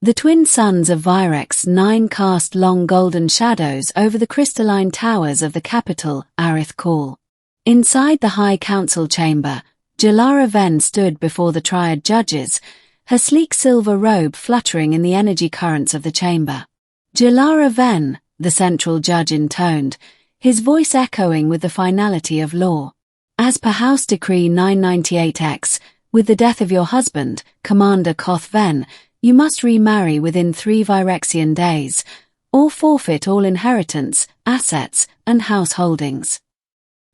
The twin suns of Virex 9 cast long golden shadows over the crystalline towers of the capital, Arith Call. Inside the High Council chamber, Jalara Ven stood before the Triad judges, her sleek silver robe fluttering in the energy currents of the chamber. Jalara Ven, the central judge intoned, his voice echoing with the finality of law. As per House Decree 998X, with the death of your husband, Commander Koth Ven, you must remarry within 3 Virexian days, or forfeit all inheritance, assets, and householdings.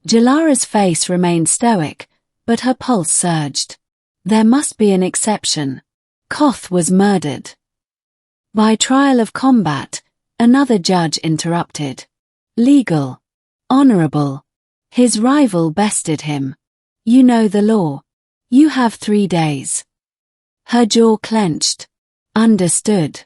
Jalara's face remained stoic, but her pulse surged. There must be an exception. Koth was murdered. By trial of combat, another judge interrupted. Legal. Honorable. His rival bested him. You know the law. You have 3 days. Her jaw clenched. Understood.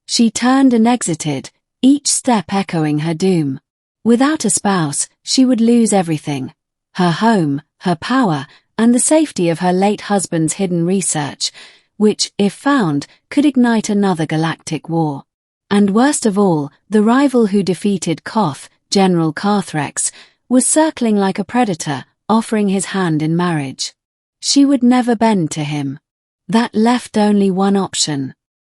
She turned and exited, each step echoing her doom. Without a spouse, she would lose everything. Her home, her power, and the safety of her late husband's hidden research, which, if found, could ignite another galactic war. And worst of all, the rival who defeated Koth, General Carthrex, was circling like a predator, offering his hand in marriage. She would never bend to him. That left only one option.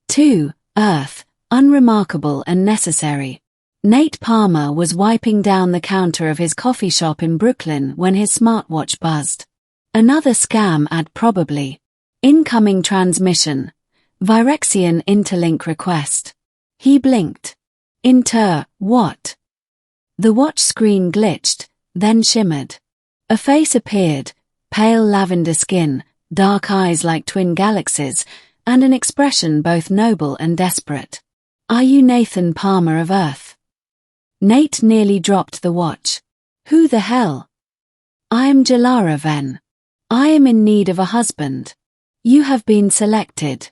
2. Earth, unremarkable and necessary. Nate Palmer was wiping down the counter of his coffee shop in Brooklyn when his smartwatch buzzed. Another scam ad probably. Incoming transmission. Virexian interlink request. He blinked. What? The watch screen glitched, then shimmered. A face appeared, pale lavender skin, dark eyes like twin galaxies, and an expression both noble and desperate. Are you Nathan Palmer of Earth? Nate nearly dropped the watch. Who the hell? I am Jalara Ven. I am in need of a husband. You have been selected.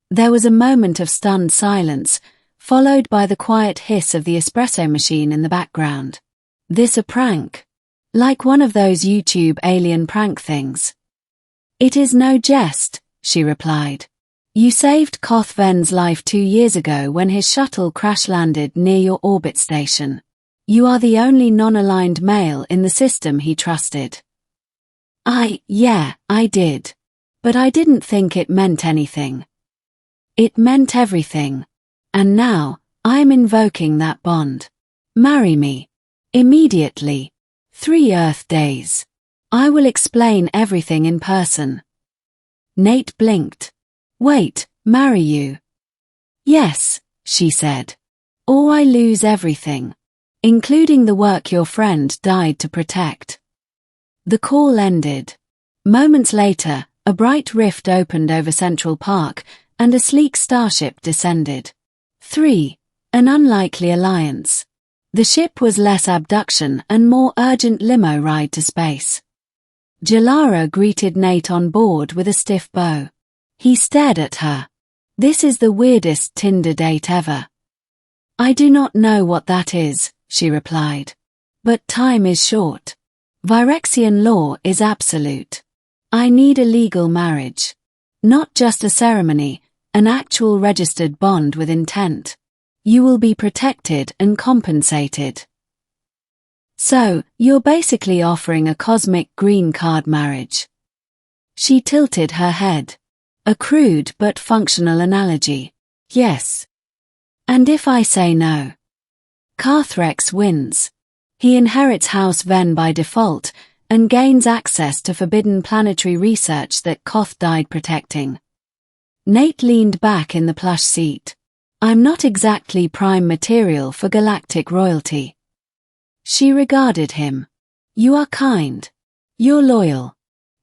There was a moment of stunned silence, followed by the quiet hiss of the espresso machine in the background. This a prank? Like one of those YouTube alien prank things. It is no jest, she replied. You saved Koth Ven's life 2 years ago when his shuttle crash-landed near your orbit station. You are the only non-aligned male in the system he trusted. Yeah, I did. But I didn't think it meant anything. It meant everything. And now, I'm invoking that bond. Marry me. Immediately. 3 Earth days. I will explain everything in person. Nate blinked. Wait, marry you? Yes, she said. Or I lose everything. Including the work your friend died to protect. The call ended. Moments later, a bright rift opened over Central Park, and a sleek starship descended. 3. An unlikely alliance. The ship was less abduction and more urgent limo ride to space. Jalara greeted Nate on board with a stiff bow. He stared at her. This is the weirdest Tinder date ever. I do not know what that is, she replied. But time is short. Virexian law is absolute. I need a legal marriage. Not just a ceremony, an actual registered bond with intent. You will be protected and compensated. So, you're basically offering a cosmic green card marriage. She tilted her head. A crude but functional analogy. Yes. And if I say no? Carthrex wins. He inherits House Ven by default and gains access to forbidden planetary research that Koth died protecting. Nate leaned back in the plush seat. I'm not exactly prime material for galactic royalty. She regarded him. You are kind. You're loyal.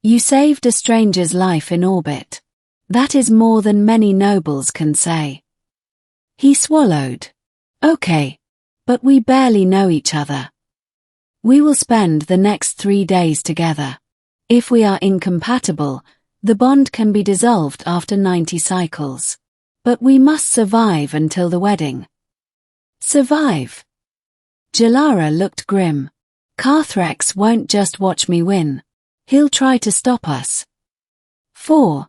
You saved a stranger's life in orbit. That is more than many nobles can say. He swallowed. Okay. But we barely know each other. We will spend the next 3 days together. If we are incompatible, the bond can be dissolved after 90 cycles. But we must survive until the wedding. Survive? Jalara looked grim. Carthrex won't just watch me win. He'll try to stop us. 4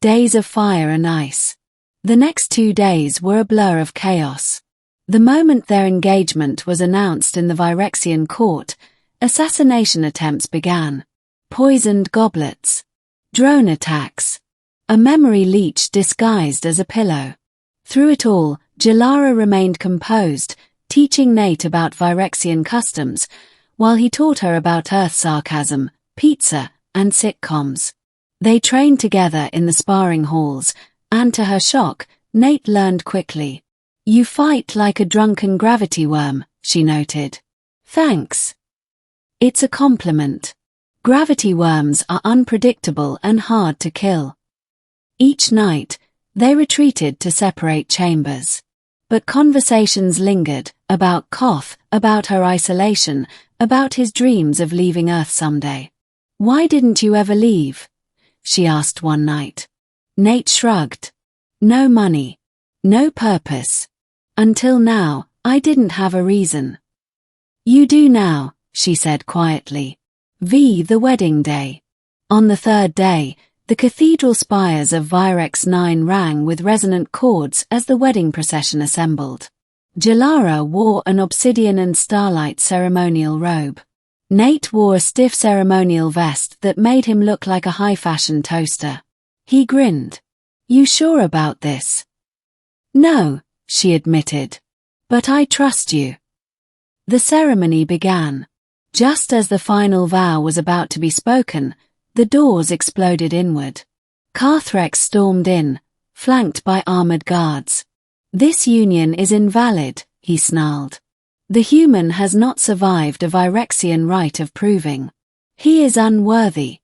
days of fire and ice. The next 2 days were a blur of chaos. The moment their engagement was announced in the Virexian court, assassination attempts began. Poisoned goblets. Drone attacks. A memory leech disguised as a pillow. Through it all, Jalara remained composed, teaching Nate about Virexian customs, while he taught her about Earth sarcasm, pizza, and sitcoms. They trained together in the sparring halls, and to her shock, Nate learned quickly. "You fight like a drunken gravity worm," she noted. "Thanks. It's a compliment. Gravity worms are unpredictable and hard to kill." Each night, they retreated to separate chambers. But conversations lingered, about Koth, about her isolation, about his dreams of leaving Earth someday. "Why didn't you ever leave?" she asked one night. Nate shrugged. "No money. No purpose. Until now, I didn't have a reason." "You do now," she said quietly. The wedding day. On the 3rd day, the cathedral spires of Virex 9 rang with resonant chords as the wedding procession assembled. Jalara wore an obsidian and starlight ceremonial robe. Nate wore a stiff ceremonial vest that made him look like a high-fashion toaster. He grinned. "You sure about this?" "No," she admitted. "But I trust you." The ceremony began. Just as the final vow was about to be spoken, the doors exploded inward. Carthrex stormed in, flanked by armored guards. "This union is invalid," he snarled. "The human has not survived a Virexian rite of proving. He is unworthy."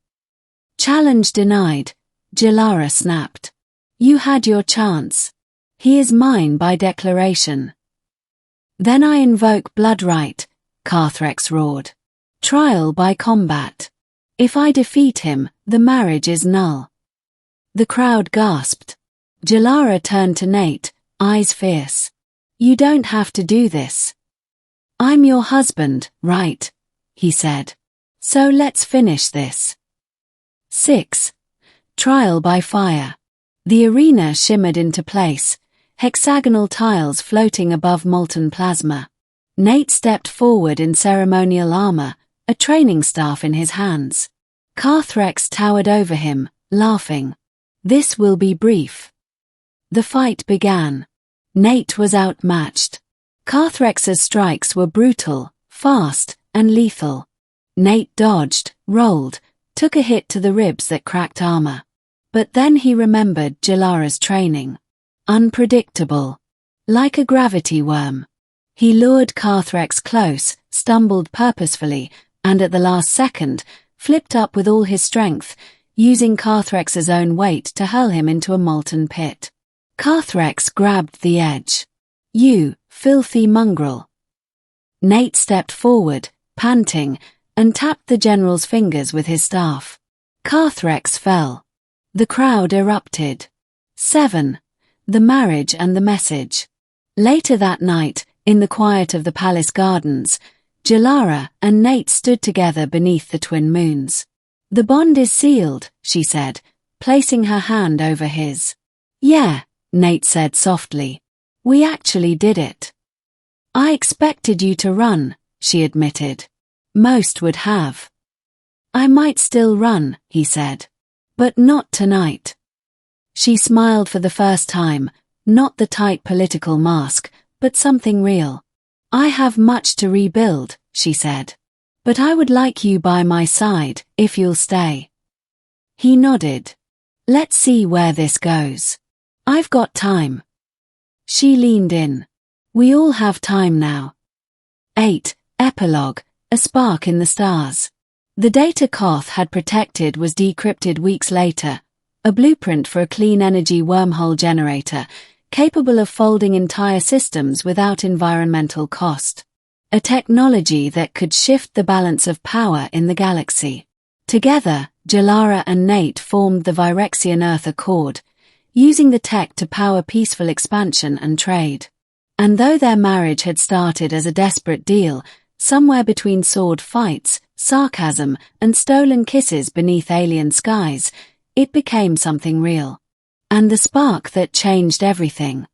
Challenge denied, Jalara snapped. "You had your chance. He is mine by declaration." "Then I invoke blood right," Carthrex roared. "Trial by combat. If I defeat him, the marriage is null." The crowd gasped. Jalara turned to Nate, eyes fierce. "You don't have to do this." "I'm your husband, right?" he said. "So let's finish this." 6. Trial by fire. The arena shimmered into place, hexagonal tiles floating above molten plasma. Nate stepped forward in ceremonial armor, a training staff in his hands. Carthrex towered over him, laughing. "This will be brief." The fight began. Nate was outmatched. Carthrex's strikes were brutal, fast, and lethal. Nate dodged, rolled, took a hit to the ribs that cracked armor. But then he remembered Jalara's training. Unpredictable. Like a gravity worm. He lured Carthrex close, stumbled purposefully, and at the last second, flipped up with all his strength, using Carthrex's own weight to hurl him into a molten pit. Carthrex grabbed the edge. "You, filthy mongrel." Nate stepped forward, panting, and tapped the general's fingers with his staff. Carthrex fell. The crowd erupted. 7. The marriage and the message. Later that night, in the quiet of the palace gardens, Jalara and Nate stood together beneath the twin moons. "The bond is sealed," she said, placing her hand over his. "Yeah," Nate said softly. "We actually did it." "I expected you to run," she admitted. "Most would have." "I might still run," he said. "But not tonight." She smiled for the first time, not the tight political mask, but something real. "I have much to rebuild," she said. "But I would like you by my side, if you'll stay." He nodded. "Let's see where this goes. I've got time." She leaned in. "We all have time now." 8. Epilogue, a spark in the stars. The data Koth had protected was decrypted weeks later, a blueprint for a clean energy wormhole generator, capable of folding entire systems without environmental cost. A technology that could shift the balance of power in the galaxy. Together, Jalara and Nate formed the Virexian Earth Accord, using the tech to power peaceful expansion and trade. And though their marriage had started as a desperate deal, somewhere between sword fights, sarcasm, and stolen kisses beneath alien skies, it became something real. and the spark that changed everything.